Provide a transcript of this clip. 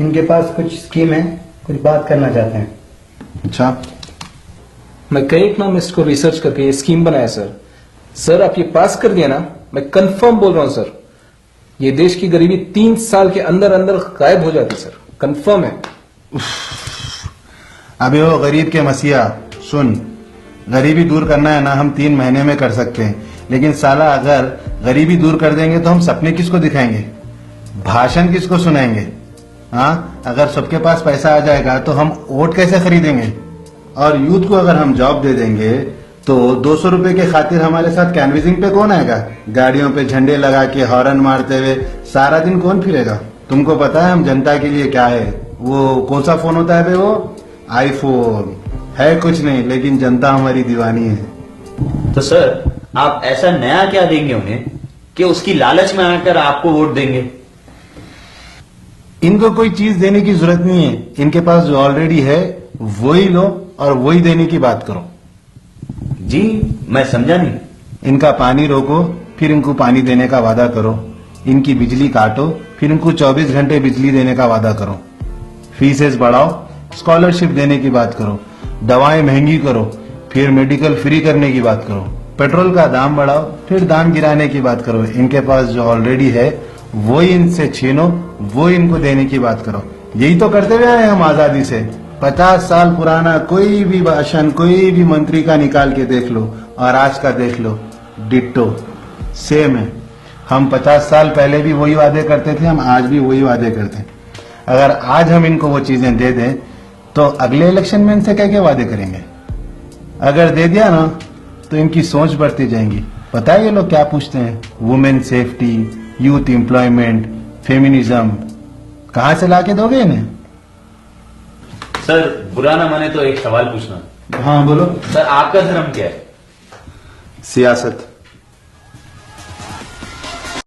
इनके पास कुछ स्कीम है, कुछ बात करना चाहते हैं। अच्छा, मैं कई इकोनॉमिस्ट को रिसर्च करके ये स्कीम बनाया सर आप ये पास कर दिया ना, मैं कंफर्म बोल रहा हूं सर, ये देश की गरीबी 3 साल के अंदर अंदर गायब हो जाती सर, कंफर्म है। अबे वो गरीब के मसीहा, सुन, गरीबी दूर करना है ना हम 3 महीने में कर सकते हैं, लेकिन साला अगर गरीबी दूर कर देंगे तो हम सपने किसको दिखाएंगे, भाषण किसको सुनाएंगे? हाँ, अगर सबके पास पैसा आ जाएगा तो हम वोट कैसे खरीदेंगे? और यूथ को अगर हम जॉब दे देंगे तो 200 रुपए के खातिर हमारे साथ कैनविसिंग पे कौन आएगा? गाड़ियों पे झंडे लगा के हॉर्न मारते हुए सारा दिन कौन फिरेगा? तुमको पता है हम जनता के लिए क्या है? वो कौन सा फोन होता है बे? वो आईफोन है, कुछ नहीं, लेकिन जनता हमारी दीवानी है। तो सर आप ऐसा नया क्या देंगे उन्हें कि उसकी लालच में आकर आपको वोट देंगे? इनको कोई चीज देने की जरूरत नहीं है, इनके पास जो ऑलरेडी है वही लो और वही देने की बात करो। जी मैं समझा नहीं। इनका पानी रोको, फिर इनको पानी देने का वादा करो। इनकी बिजली काटो, फिर इनको 24 घंटे बिजली देने का वादा करो। फीसेस बढ़ाओ, स्कॉलरशिप देने की बात करो। दवाएं महंगी करो, फिर मेडिकल फ्री करने की बात करो। पेट्रोल का दाम बढ़ाओ, फिर दाम गिराने की बात करो। इनके पास जो ऑलरेडी है वो इनसे छीनो, वो इनको देने की बात करो। यही तो करते हुए आए हम आजादी से। 50 साल पुराना कोई भी भाषण कोई भी मंत्री का निकाल के देख लो और आज का देख लो, डिट्टो सेम है। हम 50 साल पहले भी वही वादे करते थे, हम आज भी वही वादे करते हैं। अगर आज हम इनको वो चीजें दे दें तो अगले इलेक्शन में इनसे क्या क्या वादे करेंगे? अगर दे दिया ना तो इनकी सोच बढ़ती जाएंगी। पता है ये लोग क्या पूछते हैं? Women safety, youth employment, feminism. कहां से लाके दोगे इन्हें? सर बुरा ना माने तो एक सवाल पूछना। हाँ बोलो। सर आपका धर्म क्या है? सियासत।